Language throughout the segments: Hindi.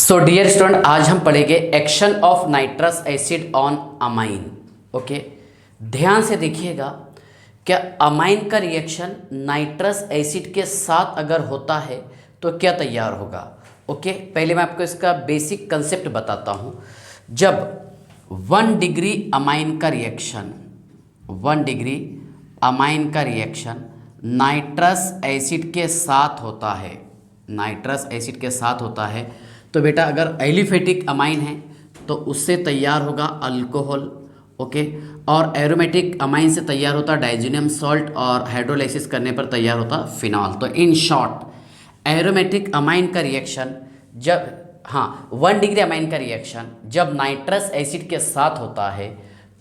सो डियर स्टूडेंट, आज हम पढ़ेंगे action of nitrous acid on amine. Okay, ध्यान से देखिएगा। क्या अमाइन का रिएक्शन नाइट्रस एसिड के साथ अगर होता है तो क्या तैयार होगा? ओके, पहले मैं आपको इसका बेसिक कंसेप्ट बताता हूँ। जब 1 डिग्री अमाइन का रिएक्शन 1 डिग्री अमाइन का रिएक्शन नाइट्रस एसिड के साथ होता है, नाइट्रस एसिड के साथ होता है, तो बेटा अगर एलिफेटिक अमाइन है तो उससे तैयार होगा अल्कोहल। ओके, और एरोमेटिक अमाइन से तैयार होता डाइजीनियम सॉल्ट और हाइड्रोलाइसिस करने पर तैयार होता फिनॉल। तो इन शॉर्ट एरोमेटिक अमाइन का रिएक्शन जब 1 डिग्री अमाइन का रिएक्शन जब नाइट्रस एसिड के साथ होता है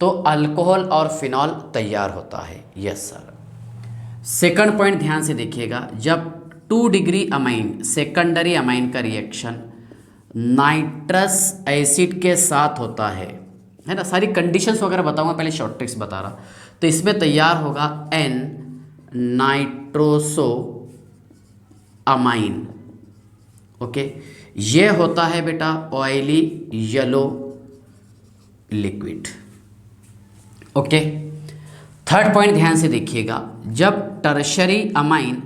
तो अल्कोहल और फिनॉल तैयार होता है। Yes sir. सेकंड पॉइंट ध्यान से देखिएगा। जब 2 डिग्री अमाइन सेकेंडरी अमाइन का रिएक्शन नाइट्रस एसिड के साथ होता है ना, सारी कंडीशंस वगैरह बताऊंगा, पहले शॉर्ट ट्रिक्स बता रहा। तो इसमें तैयार होगा एन नाइट्रोसो अमाइन। ओके, ये होता है बेटा oily yellow liquid. Okay, third point ध्यान से देखिएगा। जब टर्शरी अमाइन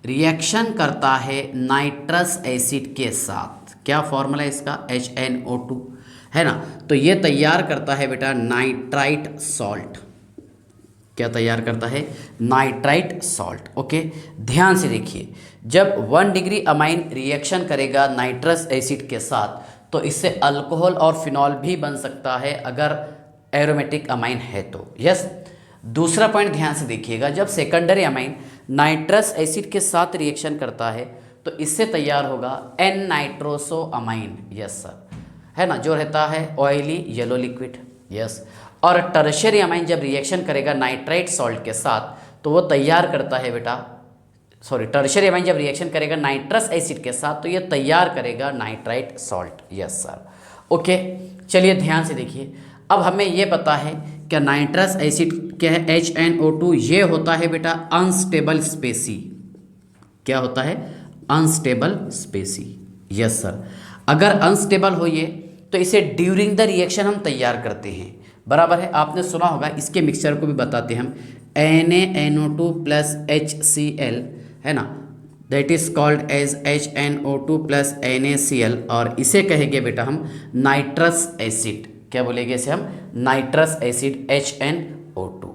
रिएक्शन करता है नाइट्रस एसिड के साथ, क्या फॉर्मूला है इसका? HNO2 है ना, तो ये तैयार करता है बेटा नाइट्राइट सॉल्ट। क्या तैयार करता है? Nitrite salt. ओके, ध्यान से देखिए। जब 1 डिग्री अमाइन रिएक्शन करेगा नाइट्रस एसिड के साथ तो इससे अल्कोहल और फिनॉल भी बन सकता है अगर एरोमेटिक अमाइन है तो। यस। दूसरा पॉइंट ध्यान से देखिएगा। जब सेकेंडरी अमाइन नाइट्रस एसिड के साथ रिएक्शन करता है तो इससे तैयार होगा N nitroso amine. Yes sir, है ना, जो रहता है ऑयली येलो लिक्विड। यस। और टर्शियरी अमाइन जब रिएक्शन करेगा नाइट्राइट सॉल्ट के साथ तो वो तैयार करता है बेटा, टर्शियरी अमाइन जब रिएक्शन करेगा नाइट्रस एसिड के साथ तो ये तैयार करेगा nitrite salt. Yes sir. Okay, चलिए ध्यान से देखिए। अब हमें ये पता है क्या नाइट्रस एसिड क्या है? HNO2 ये होता है बेटा अनस्टेबल स्पेसी। क्या होता है? Unstable species. Yes sir. अगर अनस्टेबल हो ये तो इसे ड्यूरिंग द रिएक्शन हम तैयार करते हैं, बराबर है। आपने सुना होगा, इसके मिक्सचर को भी बताते हैं हम, NaNO2 प्लस HCl, है ना, that is called as HNO2 plus NaCl, और इसे कहेंगे बेटा हम नाइट्रस एसिड। क्या बोलेंगे इसे हम? Nitrous acid HNO2।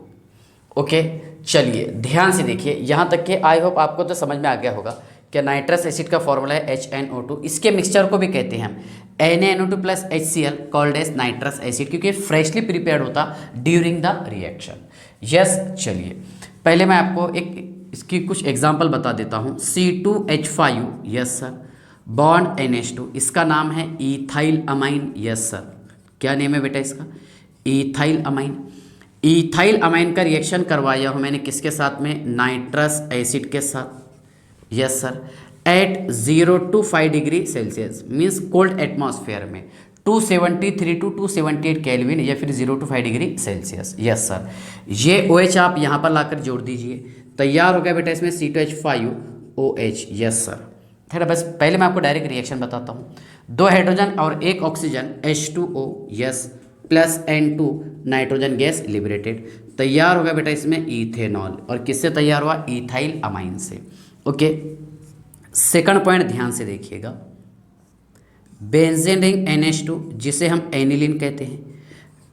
ओके, चलिए ध्यान से देखिए। यहाँ तक कि आई होप आपको तो समझ में आ गया होगा कि नाइट्रस एसिड का फॉर्मूला है HNO2। इसके मिक्सचर को भी कहते हैं हम NaNO2 plus HCl called as nitrous acid, क्योंकि फ्रेशली प्रिपेयर्ड होता ड्यूरिंग द रिएक्शन। यस, चलिए पहले मैं आपको एक इसकी कुछ एग्जांपल बता देता हूँ। C2H5, yes sir, bond NH2, इसका नाम है इथाइल अमाइन। यस सर, क्या नेम है बेटा इसका? Ethyl amine. इथाइल अमाइन का रिएक्शन करवाया हूँ मैंने किसके साथ में? नाइट्रस एसिड के साथ। Yes sir, at 0 to 5 degree Celsius, means cold atmosphere में 273 to 278 केल्विन या फिर 0 to 5 degree Celsius. Yes sir, ये OH आप यहाँ पर लाकर जोड़ दीजिए, तैयार हो गया बेटा इसमें C2H5OH। यस सर, है ना। बस पहले मैं आपको डायरेक्ट रिएक्शन बताता हूँ। 2 हाइड्रोजन और 1 oxygen H2O, yes, plus N2 nitrogen gas liberated, तैयार हो गया बेटा इसमें इथेनॉल। और किससे तैयार हुआ? इथाइल अमाइन से। ओके, सेकंड पॉइंट ध्यान से देखिएगा। बेंजीन रिंग NH2 जिसे हम एनिलीन कहते हैं,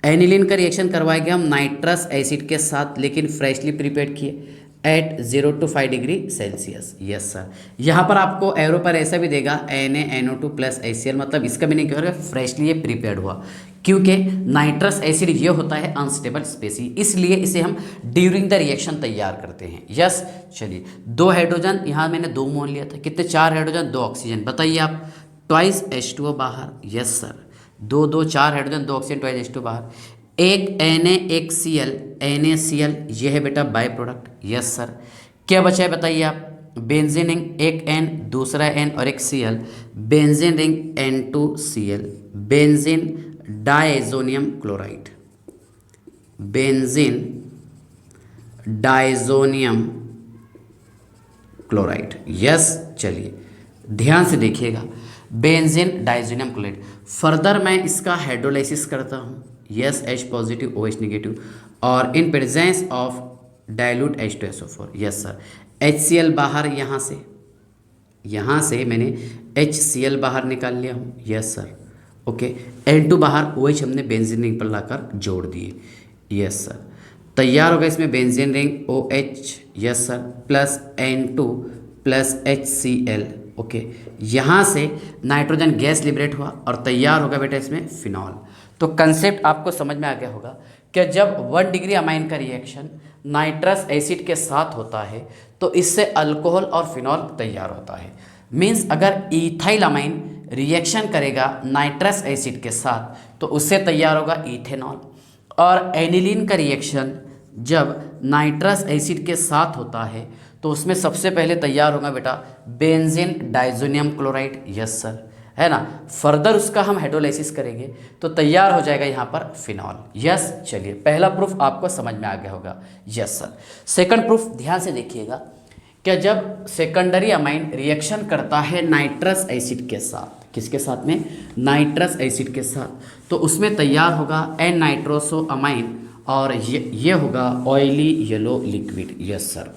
एनिलीन का रिएक्शन करवाएंगे हम नाइट्रस एसिड के साथ, लेकिन फ्रेशली प्रिपेयर्ड किए at 0 to 5 degree Celsius. Yes sir, यहाँ पर आपको एरो पर ऐसा भी देगा NaNO2 प्लस HCl, मतलब इसका मीनिंग क्या होगा? फ्रेशली ये प्रिपेयर्ड हुआ, क्योंकि नाइट्रस एसिड ये होता है अनस्टेबल स्पेसी, इसलिए इसे हम ड्यूरिंग द रिएक्शन तैयार करते हैं। यस, चलिए 2 हाइड्रोजन, यहाँ मैंने 2 मोल लिया था, कितने? 4 हाइड्रोजन 2 ऑक्सीजन, बताइए आप, ट्वाइस H2O बाहर। Yes sir, 2 2 4 hydrogen 2 oxygen, twice H2 बाहर, एक Na एक Cl, NaCl, ये है बेटा बाय प्रोडक्ट। यस सर, क्या बचा है बताइए आप? बेंजीन रिंग, एक N दूसरा N और एक Cl, benzene ring N2Cl, benzene diazonium chloride, benzene diazonium chloride. Yes, चलिए ध्यान से देखिएगा। Benzene diazonium chloride. फर्दर मैं इसका हाइड्रोलाइसिस करता हूँ, yes H positive OH negative, और in presence of dilute H2SO4, yes sir. HCl बाहर, यहाँ से मैंने HCl बाहर निकाल लिया हूँ, यस सर। ओके, N2 बाहर, OH हमने बेंजीन रिंग पर लाकर जोड़ दिए, यस सर। तैयार होगा इसमें benzene ring OH, yes sir, plus N2 plus HCl। Okay, यहाँ से नाइट्रोजन गैस लिबरेट हुआ और तैयार होगा बेटा इसमें फिनॉल। तो कंसेप्ट आपको समझ में आ गया होगा कि जब 1 डिग्री अमाइन का रिएक्शन नाइट्रस एसिड के साथ होता है तो इससे अल्कोहल और फिनॉल तैयार होता है। मीन्स अगर इथाइल अमाइन रिएक्शन करेगा नाइट्रस एसिड के साथ तो उससे तैयार होगा इथेनॉल, और एनिलीन का रिएक्शन जब नाइट्रस एसिड के साथ होता है तो उसमें सबसे पहले तैयार होगा बेटा benzene diazonium chloride, yes sir, है ना। फर्दर उसका हम हाइड्रोलाइसिस करेंगे तो तैयार हो जाएगा यहाँ पर फिनॉल, यस। चलिए, पहला प्रूफ आपको समझ में आ गया होगा, यस सर। सेकंड प्रूफ ध्यान से देखिएगा, क्या जब सेकेंडरी अमाइन रिएक्शन करता है नाइट्रस एसिड के साथ, किसके साथ में, नाइट्रस एसिड के साथ, तो उसमें तैयार होगा एन नाइट्रोसो अमाइन और ये होगा oily yellow liquid, yes sir.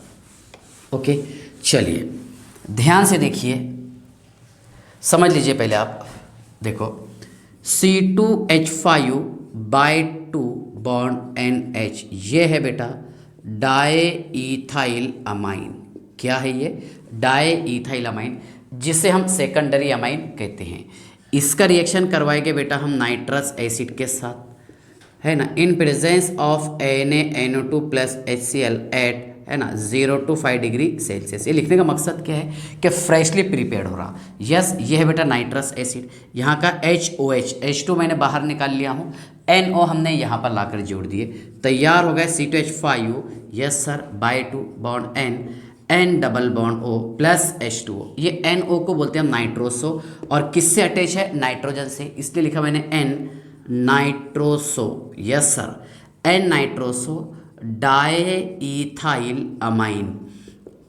Okay, चलिए ध्यान से देखिए, समझ लीजिए। पहले आप देखो C2H5/2 बॉन्ड NH, ये है बेटा डाईइथाइल अमाइन। क्या है ये, डाईइथाइल अमाइन, जिसे हम सेकेंडरी अमाइन कहते हैं। इसका रिएक्शन करवाएंगे बेटा हम नाइट्रस एसिड के साथ, है ना, in presence of NaNO2 plus HCl at, है ना, 0 to 5 डिग्री सेल्सियस। ये लिखने का मकसद क्या है कि फ्रेशली प्रिपेयर्ड हो रहा, यस। ये है बेटा नाइट्रस एसिड, यहाँ का HOH, H2 मैंने बाहर निकाल लिया हूँ, NO हमने यहाँ पर लाकर जोड़ दिए, तैयार हो गया C2H5, yes sir, /2 bond N double bond O plus H2O। ये NO को बोलते हैं हम नाइट्रोसो, और किससे अटैच है, नाइट्रोजन से, इसलिए लिखा मैंने N nitroso, yes sir, N nitroso diethyl amine,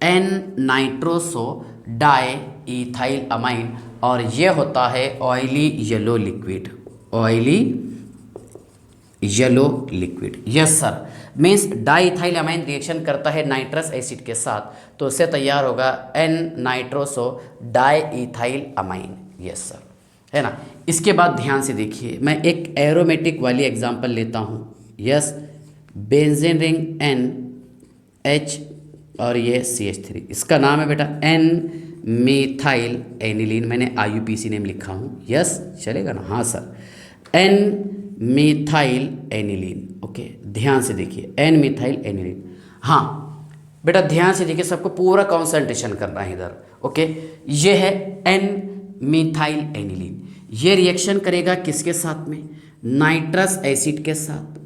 N nitroso diethyl amine, और ये होता है oily yellow liquid, oily yellow liquid, yes sir. Means diethyl amine reaction करता है नाइट्रस एसिड के साथ तो उससे तैयार होगा N nitroso diethyl amine, yes sir, है ना। इसके बाद ध्यान से देखिए, मैं एक एरोमेटिक वाली एग्जांपल लेता हूँ, यस। बेंजीन रिंग NH और ये CH3, इसका नाम है बेटा N मीथाइल एनिलीन, मैंने IUPAC नेम लिखा हूँ, यस, चलेगा ना, हाँ sir, N methyl aniline. Okay, ध्यान से देखिए, N मीथाइल एनिलीन, हाँ बेटा ध्यान से देखिए, सबको पूरा कॉन्सेंट्रेशन करना है इधर। ओके, ये है N मीथाइल एनिलीन, ये रिएक्शन करेगा किसके साथ में, नाइट्रस एसिड के साथ,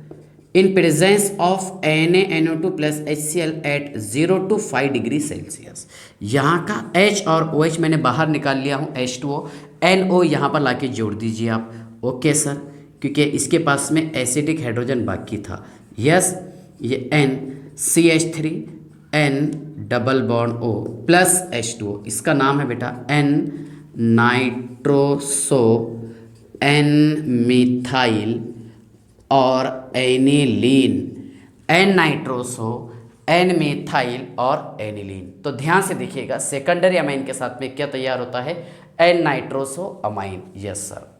in presence of NaNO2 plus HCl at 0 to 5 degree Celsius. यहाँ का H और OH मैंने बाहर निकाल लिया हूँ, H2O, NO यहाँ पर लाके जोड़ दीजिए आप, ओके सर, क्योंकि इसके पास में एसिडिक हाइड्रोजन बाकी था, यस। ये N CH3 N double bond O plus H2O, इसका नाम है बेटा N नाइट्रोसो N मीथाइल और aniline, N nitroso N methyl और एनिलीन। तो ध्यान से देखिएगा, सेकेंडरी अमाइन के साथ में क्या तैयार होता है, N nitroso amine, yes sir.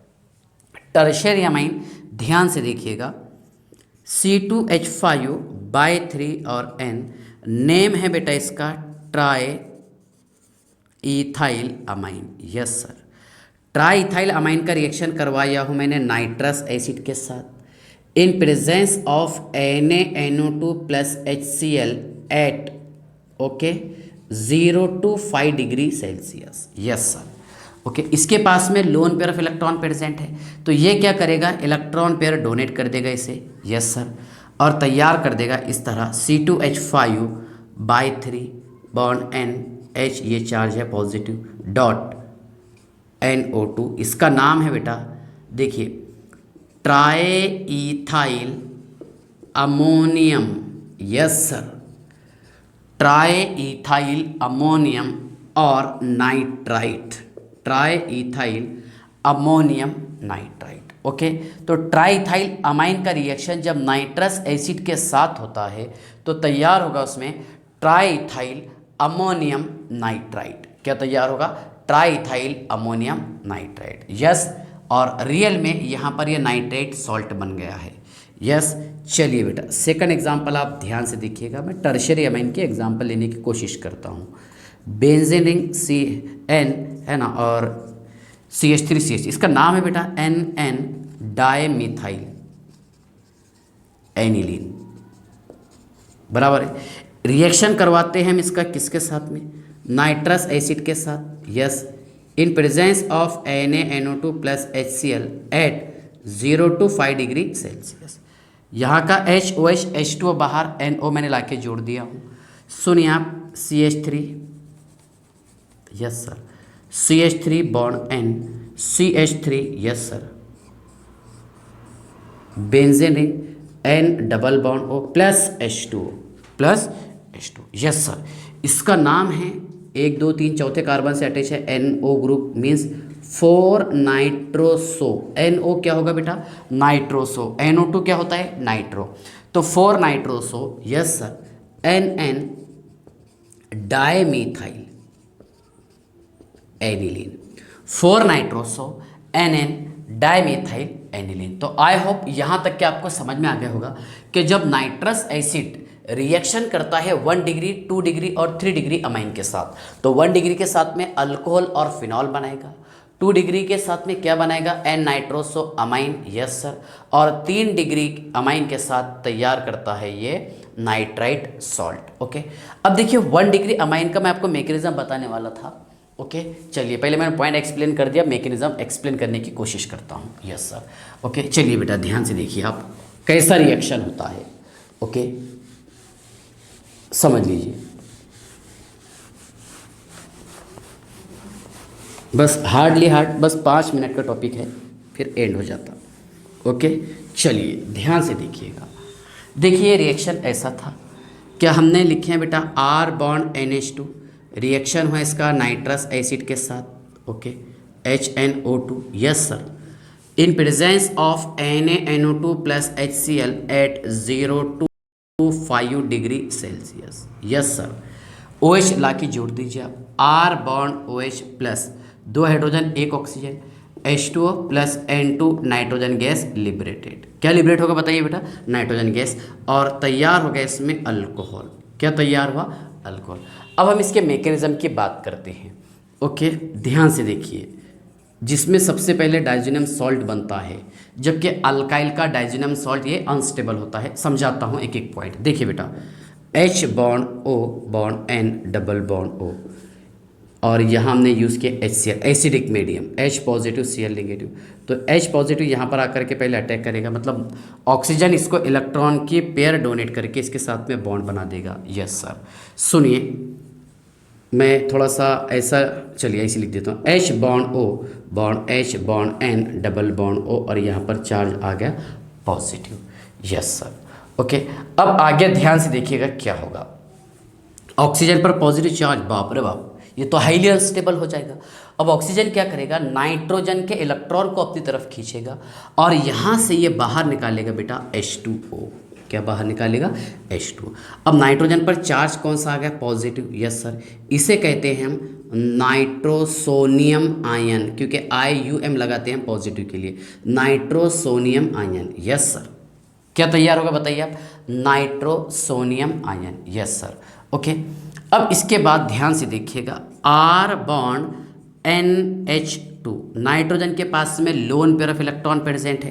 Tertiary amine ध्यान से देखिएगा, C2H5/3 और N, नेम है बेटा इसका triethylamine, yes sir. Triethylamine का रिएक्शन करवाया हूँ मैंने नाइट्रस एसिड के साथ, in presence of NaNO2 plus HCl at, okay, 0 to 5 degree Celsius, yes sir. Okay, इसके पास में lone pair of electron present है, तो ये क्या करेगा, इलेक्ट्रॉन पेयर डोनेट कर देगा इसे, यस सर, और तैयार कर देगा इस तरह C2H5/3 बॉन्ड NH, ये चार्ज है पॉजिटिव, डॉट NO2, इसका नाम है बेटा, देखिए, ट्राईइथाइल अमोनियम, यस सर, ट्राईइथाइल अमोनियम और nitrite, try ethyl ammonium nitrite. Okay, तो ट्राई इथाइल अमाइन का रिएक्शन जब नाइट्रस एसिड के साथ होता है तो तैयार होगा उसमें ट्राई इथाइल अमोनियम नाइट्राइट। क्या तैयार होगा? Try ethyl ammonium nitrite. Yes, और रियल में यहाँ पर ये नाइट्रेट सॉल्ट बन गया है। यस, चलिए बेटा सेकंड एग्जांपल आप ध्यान से देखिएगा। मैं टर्शियरी अमाइन के एग्जांपल लेने की कोशिश करता हूँ। बेंजीन रिंग CN है ना, और CH3CH, इसका नाम है बेटा NN डायमिथाइल एनिलीन, बराबर है। रिएक्शन करवाते हैं हम इसका किसके साथ में? नाइट्रस एसिड के साथ। Yes, in presence of NaNO2 plus HCl at 0 to 5 degree Celsius. यहाँ का HOH H2O बाहर, NO मैंने लाके जोड़ दिया हूँ। सुनिए आप CH3, yes sir, CH3 bond N, CH3, yes sir, benzene ring N double bond O plus H2O plus H2O, yes sir. इसका नाम है 1 2 3 चौथे कार्बन से अटैच है NO group, means 4 nitroso. NO क्या होगा बेटा? नाइट्रोसो। NO2 क्या होता है? नाइट्रो। तो 4 nitroso, yes sir, NN dimethyl aniline, 4 nitroso NN dimethyl aniline. तो आई होप यहाँ तक कि आपको समझ में आ गया होगा कि जब नाइट्रस एसिड रिएक्शन करता है 1 डिग्री, 2 डिग्री और 3 डिग्री अमाइन के साथ, तो 1 डिग्री के साथ में अल्कोहल और फिनॉल बनाएगा, 2 डिग्री के साथ में क्या बनाएगा? N nitroso amine, yes sir, और 3 डिग्री अमाइन के साथ तैयार करता है ये नाइट्राइट सॉल्ट। ओके, अब देखिए 1 डिग्री अमाइन का मैं आपको मैकेनिज्म बताने वाला था। ओके, चलिए पहले मैंने पॉइंट एक्सप्लेन कर दिया, मैकेनिज्म एक्सप्लेन करने की कोशिश करता हूँ। Yes sir. ओके, चलिए बेटा ध्यान से देखिए आप कैसा रिएक्शन होता है। ओके, समझ लीजिए, बस हार्डली बस 5 मिनट का टॉपिक है, फिर एंड हो जाता। ओके, चलिए ध्यान से देखिएगा। देखिए रिएक्शन ऐसा था, क्या हमने लिखे हैं बेटा R बॉन्ड NH2, रिएक्शन हुआ इसका नाइट्रस एसिड के साथ। Okay, HNO2, yes sir, in presence of NaNO2 plus HCl at 0 to 5 degree Celsius. Yes sir, OH ला के जोड़ दीजिए आप, R bond OH plus 2 hydrogen 1 oxygen, H2O plus N2 nitrogen gas liberated. क्या लिबरेट होगा बताइए बेटा? नाइट्रोजन गैस, और तैयार हो गया इसमें अल्कोहल। क्या तैयार हुआ? अल्कोहल। अब हम इसके मैकेनिज्म की बात करते हैं। ओके, ध्यान से देखिए, जिसमें सबसे पहले डाइजेनियम सॉल्ट बनता है, जबकि अल्काइल का डाइजेनियम सॉल्ट ये अनस्टेबल होता है। समझाता हूँ एक एक पॉइंट। देखिए बेटा, H bond O bond N double bond O, और यहाँ हमने यूज़ किया HCl acidic medium, H positive Cl negative. तो H पॉजिटिव यहाँ पर आकर के पहले अटैक करेगा, मतलब ऑक्सीजन इसको इलेक्ट्रॉन की पेयर डोनेट करके इसके साथ में बॉन्ड बना देगा। यस सर, सुनिए मैं थोड़ा सा ऐसा, चलिए ऐसे लिख देता हूँ, H bond O bond H bond N double bond O, और यहाँ पर चार्ज आ गया पॉजिटिव। Yes sir. ओके, अब आगे ध्यान से देखिएगा क्या होगा। ऑक्सीजन पर पॉजिटिव चार्ज, बाप रे बाप, ये तो हाईली अनस्टेबल हो जाएगा। अब ऑक्सीजन क्या करेगा? नाइट्रोजन के इलेक्ट्रॉन को अपनी तरफ खींचेगा और यहाँ से ये बाहर निकालेगा बेटा H2O। क्या बाहर निकालेगा? H2O। अब नाइट्रोजन पर चार्ज कौन सा आ गया? पॉजिटिव। यस सर, इसे कहते हैं हम नाइट्रोसोनियम आयन, क्योंकि IUM लगाते हैं पॉजिटिव के लिए, नाइट्रोसोनियम आयन। यस सर, क्या तैयार होगा बताइए आप? Nitrosonium ion. Yes sir. Okay, अब इसके बाद ध्यान से देखिएगा, R बॉन्ड NH2, नाइट्रोजन के पास में lone pair of electron present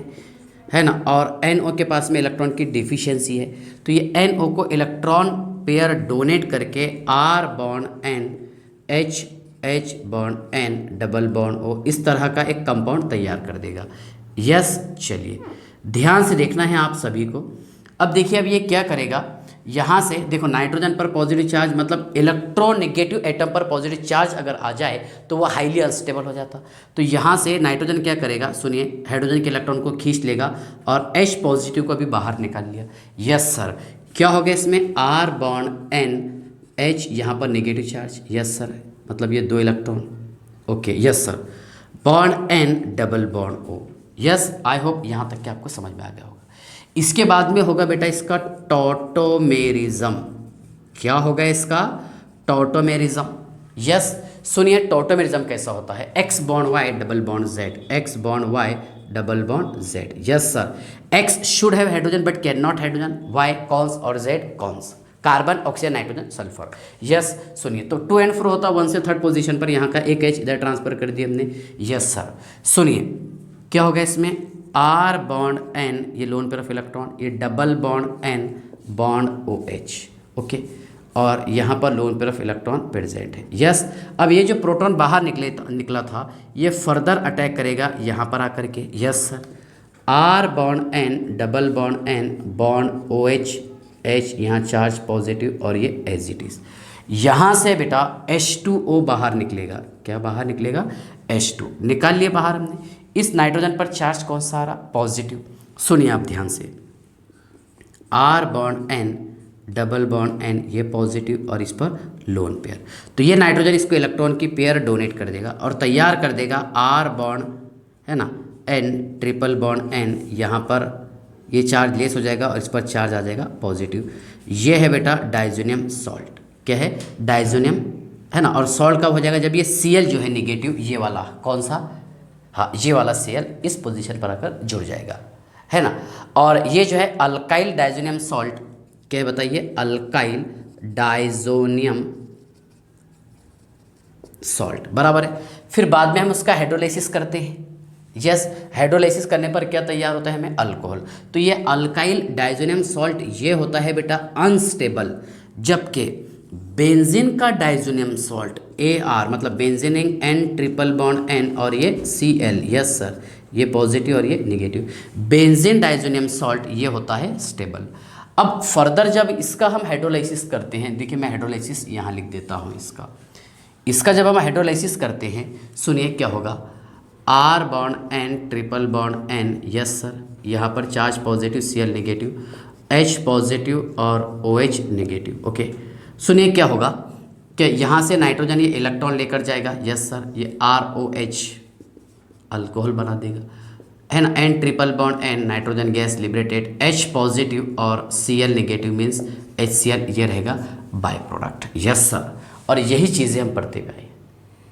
है ना, और NO के पास में इलेक्ट्रॉन की डिफिशियंसी है, तो ये NO को इलेक्ट्रॉन पेयर डोनेट करके R bond N H bond N double bond O, इस तरह का एक कंपाउंड तैयार कर देगा। यस, चलिए ध्यान से देखना है आप सभी को। अब देखिए, अब ये क्या करेगा, यहाँ से देखो नाइट्रोजन पर पॉजिटिव चार्ज, मतलब इलेक्ट्रोनेगेटिव एटम पर पॉजिटिव चार्ज अगर आ जाए तो वह हाईली अनस्टेबल हो जाता। तो यहाँ से नाइट्रोजन क्या करेगा, सुनिए, हाइड्रोजन के इलेक्ट्रॉन को खींच लेगा और H पॉजिटिव को भी बाहर निकाल लिया। यस सर, क्या हो गया इसमें? R बॉन्ड N H, यहाँ पर नेगेटिव चार्ज। यस सर, मतलब ये 2 electron okay yes sir, bond N double bond O. Yes, I hope यहाँ तक कि आपको समझ में आ गया होगा। इसके बाद में होगा बेटा इसका टॉटोमेरिज्म। क्या होगा इसका? टॉटोमेरिज्म। यस, सुनिए टॉटोमेरिज्म कैसा होता है। X bond Y double bond Z, X bond Y double bond Z. Yes sir, X should have hydrogen but can not hydrogen, Y cons और Z cons, carbon oxygen nitrogen sulphur. Yes सुनिए, तो टू एंड फ्रो होता 1 से 3rd पोजीशन पर, यहाँ का एक एच इधर ट्रांसफर कर दिया हमने। यस सर, सुनिए क्या होगा इसमें, आर बॉन्ड एन, ये लोन पेयर ऑफ इलेक्ट्रॉन, ये double bond N bond O H. Okay, और यहाँ पर lone pair of electron present है। यस, अब ये जो प्रोटॉन बाहर निकला था ये फर्दर अटैक करेगा यहाँ पर आकर के। Yes sir, R bond N double bond N bond O H, H यहाँ चार्ज पॉजिटिव और ये एज इट इज। यहाँ से बेटा H2O बाहर निकलेगा। क्या बाहर निकलेगा? H2 निकाल लिए बाहर हमने। इस नाइट्रोजन पर चार्ज कौन सा आ रहा? पॉजिटिव। सुनिए आप ध्यान से, R bond N double bond N, ये पॉजिटिव और इस पर लोन पेयर, तो ये नाइट्रोजन इसको इलेक्ट्रॉन की पेयर डोनेट कर देगा और तैयार कर देगा आर बॉन्ड, है ना, एन ट्रिपल बॉन्ड एन, यहाँ पर ये चार्ज लेस हो जाएगा और इस पर चार्ज आ जाएगा पॉजिटिव। ये है बेटा डाइजोनियम सॉल्ट। क्या है? डाइजोनियम, है ना। और सॉल्ट कब हो जाएगा? जब ये Cl जो है निगेटिव, ये वाला कौन सा, हाँ ये वाला Cl इस पोजीशन पर आकर जुड़ जाएगा, है ना। और ये जो है अल्काइल डाइजोनियम सॉल्ट, क्या बताइए? अल्काइल डाइजोनियम सॉल्ट, बराबर है। फिर बाद में हम उसका हाइड्रोलाइसिस करते हैं। यस, हाइड्रोलाइसिस करने पर क्या तैयार होता है हमें? अल्कोहल। तो ये अल्काइल डाइजोनियम सॉल्ट ये होता है बेटा अनस्टेबल, जबकि बेंजीन का डाइजोनियम सॉल्ट AR मतलब बेंजीनिंग N ट्रिपल बॉन्ड N और ये Cl, यस सर, ये पॉजिटिव और ये निगेटिव, बेंजीन डाइजोनियम सॉल्ट ये होता है स्टेबल। अब फर्दर जब इसका हम हाइड्रोलाइसिस करते हैं, देखिए मैं हाइड्रोलाइसिस यहाँ लिख देता हूँ इसका जब हम हाइड्रोलाइसिस करते हैं, सुनिए क्या होगा, R bond N triple bond N, yes sir, यहाँ पर charge positive, Cl negative, H positive और OH नेगेटिव। ओके, सुनिए क्या होगा कि यहाँ से नाइट्रोजन ये इलेक्ट्रॉन लेकर जाएगा, यस सर, ये ROH अल्कोहल बना देगा, है ना। N triple bond N nitrogen gas liberated, H positive और Cl नेगेटिव मीन्स HCl, ये रहेगा बाय प्रोडक्ट। यस सर, और यही चीज़ें हम पढ़ते गए,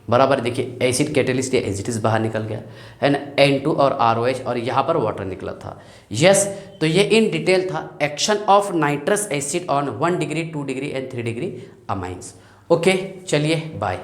बराबर। देखिए एसिड कैटेलिस्ट या एजिटिस बाहर निकल गया, है ना, N2 और ROH, और यहाँ पर वाटर निकला था। यस, तो ये इन डिटेल था action of nitrous acid on 1 degree 2 degree and 3 degree amines. Okay, चलिए बाय।